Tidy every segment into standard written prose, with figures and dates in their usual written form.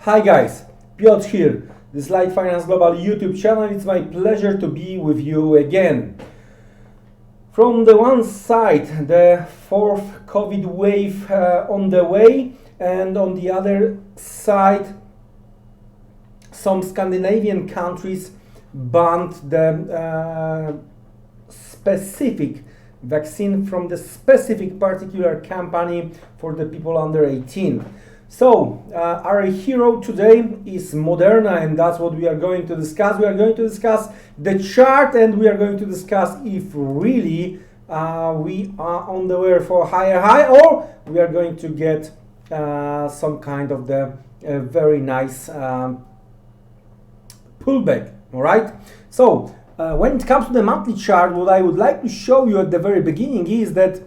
Hi guys, Piotr here. This is LiteFinance Global YouTube channel. It's my pleasure to be with you again. From the one side, the fourth COVID wave on the way, and on the other side, some Scandinavian countries banned the specific vaccine from the specific particular company for the people under 18. So, our hero today is Moderna, and that's what we are going to discuss. We are going to discuss the chart, and we are going to discuss if really we are on the way for higher high, or we are going to get some kind of the very nice pullback. All right. So, when it comes to the monthly chart, what I would like to show you at the very beginning is that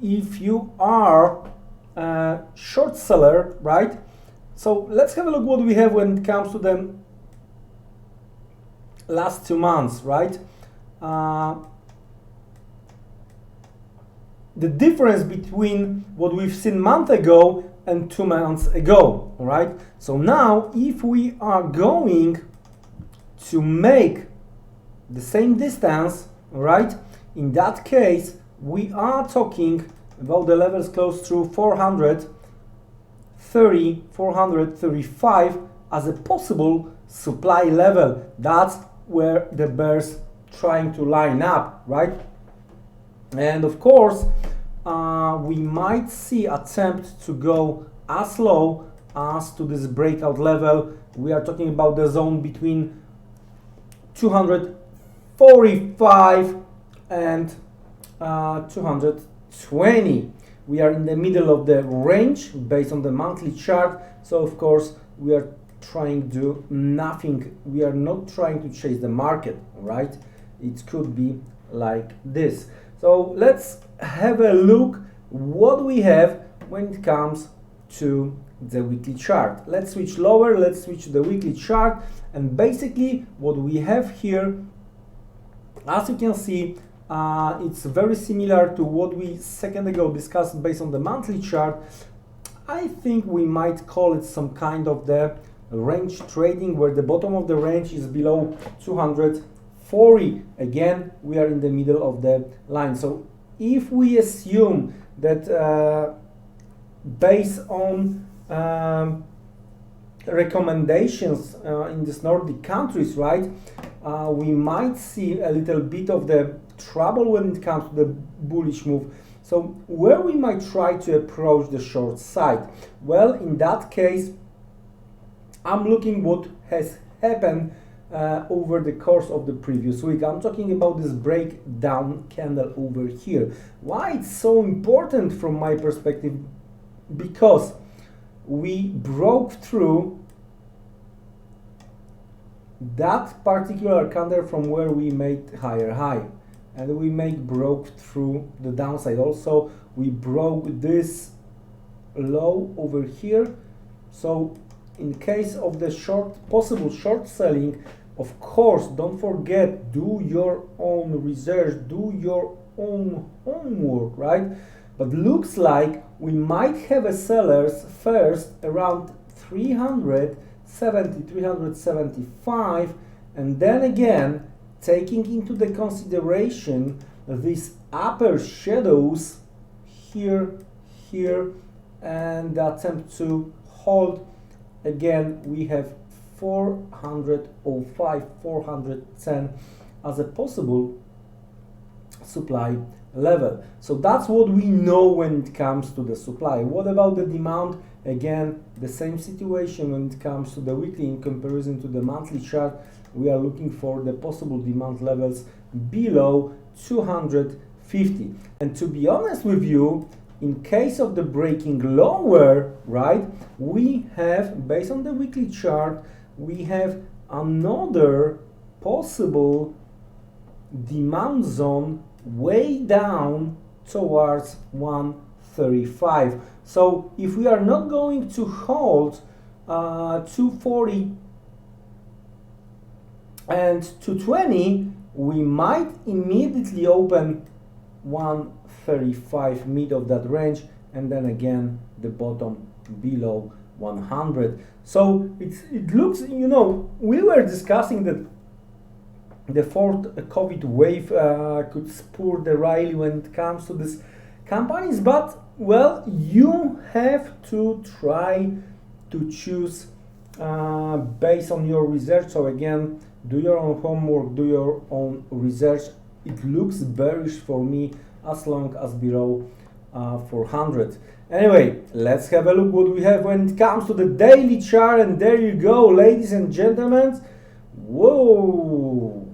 if you are short seller, right? So let's have a look what we have when it comes to the last 2 months, right? The difference between what we've seen a month ago and 2 months ago, all right? So now if we are going to make the same distance, all right, in that case we are talking about the levels close to 430, 435 as a possible supply level. That's where the bears trying to line up, right? And of course, we might see attempt to go as low as to this breakout level. We are talking about the zone between 245 and 220. We are in the middle of the range based on the monthly chart. So of course we are trying to do nothing. We are not trying to chase the market, right? It could be like this. So let's have a look what we have when it comes to the weekly chart. Let's switch lower, let's switch to the weekly chart, and basically what we have here, as you can see, it's very similar to what we second ago discussed based on the monthly chart. I think we might call it some kind of the range trading, where the bottom of the range is below 240. Again, we are in the middle of the line. So if we assume that based on recommendations in these Nordic countries, right, we might see a little bit of the trouble when it comes to the bullish move. So where we might try to approach the short side? Well, in that case, I'm looking what has happened over the course of the previous week. I'm talking about this breakdown candle over here. Why it's so important from my perspective? Because we broke through that particular candle from where we made higher high, and we broke through the downside. Also, we broke this low over here. So in case of the possible short selling, of course, don't forget, do your own research, do your own homework, right? But looks like we might have a sellers first around 370, 375, and then again taking into the consideration these upper shadows here, here, and the attempt to hold. Again, we have 405, 410 as a possible supply level. So that's what we know when it comes to the supply. What about the demand? Again, the same situation when it comes to the weekly in comparison to the monthly chart. We are looking for the possible demand levels below 250. And to be honest with you, in case of the breaking lower, right, we have, based on the weekly chart, we have another possible demand zone way down towards 135. So if we are not going to hold 240 and 220, we might immediately open 135 mid of that range, and then again the bottom below 100. So it looks, you know, we were discussing that the fourth COVID wave could spur the rally when it comes to these companies, but well, you have to try to choose based on your research. So again, do your own homework, do your own research. It looks bearish for me as long as below 400. Anyway, let's have a look what we have when it comes to the daily chart, and there you go, ladies and gentlemen. Whoa!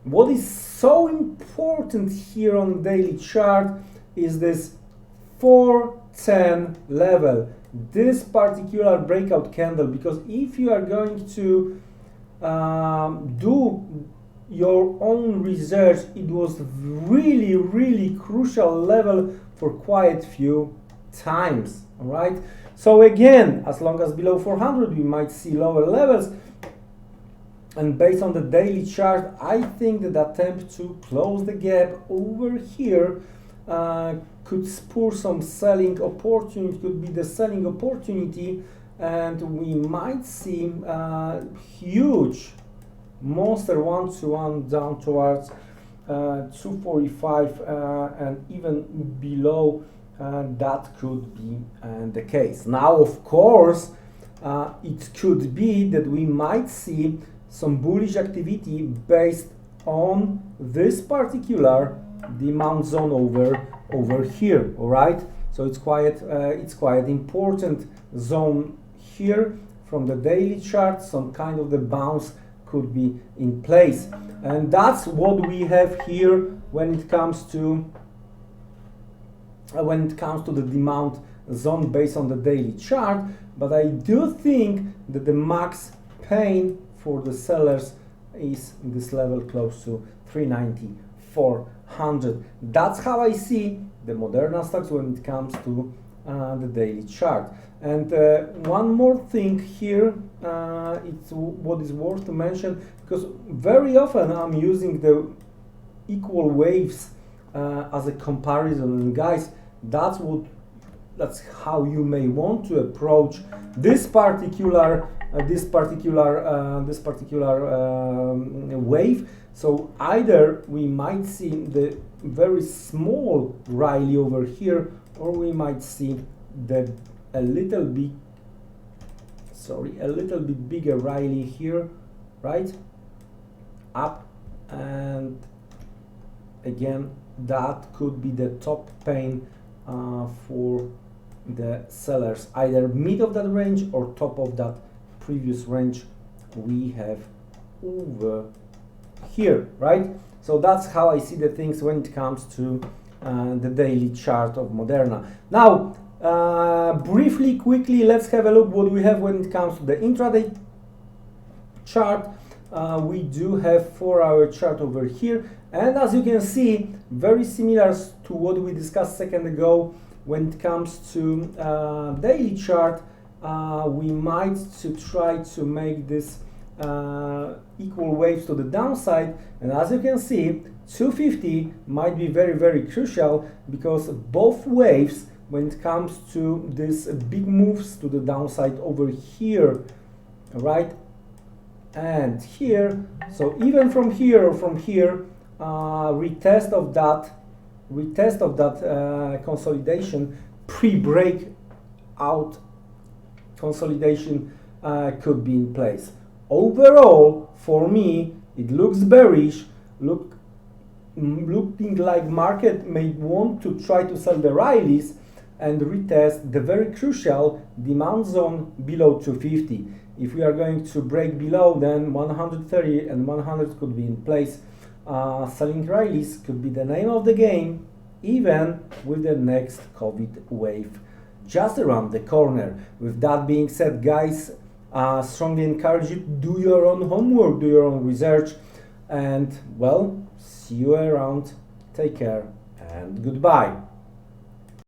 What is so important here on the daily chart is this 410 level, this particular breakout candle, because if you are going to do your own research, it was really crucial level for quite few times. All right, so again, as long as below 400 we might see lower levels, and based on the daily chart, I think that the attempt to close the gap over here could spur some selling opportunity, could be the selling opportunity, and we might see huge monster one-to-one down towards 245 and even below. That could be the case. Now, of course, it could be that we might see some bullish activity based on this particular demand zone over here. All right, so it's quite important zone here from the daily chart. Some kind of the bounce could be in place, and that's what we have here when it comes to the demand zone based on the daily chart. But I do think that the max pain for the sellers is this level close to 390, 400. That's how I see the Moderna stocks when it comes to the daily chart. And one more thing here, it's what is worth to mention, because very often I'm using the equal waves as a comparison, and guys, that's how you may want to approach this particular wave. So either we might see the very small rally over here, or we might see the a little bit bigger rally here, right? Up, and again, that could be the top pain for the sellers, either mid of that range or top of that previous range we have over here, right? So that's how I see the things when it comes to the daily chart of Moderna. Now, briefly, quickly, let's have a look what we have when it comes to the intraday chart. We do have 4-hour chart over here, and as you can see, very similar to what we discussed a second ago. When it comes to daily chart, we might try to make this equal waves to the downside, and as you can see, 250 might be very crucial, because both waves, when it comes to these big moves to the downside over here, right, and here, so even from here or from here, retest of that consolidation, pre-break out consolidation could be in place. Overall, for me, it looks bearish, looking like market may want to try to sell the rallies and retest the very crucial demand zone below 250. If we are going to break below, then 130 and 100 could be in place. Selling rallies could be the name of the game, even with the next COVID wave just around the corner. With that being said, guys, strongly encourage you to do your own homework, do your own research, and well, see you around. Take care and goodbye.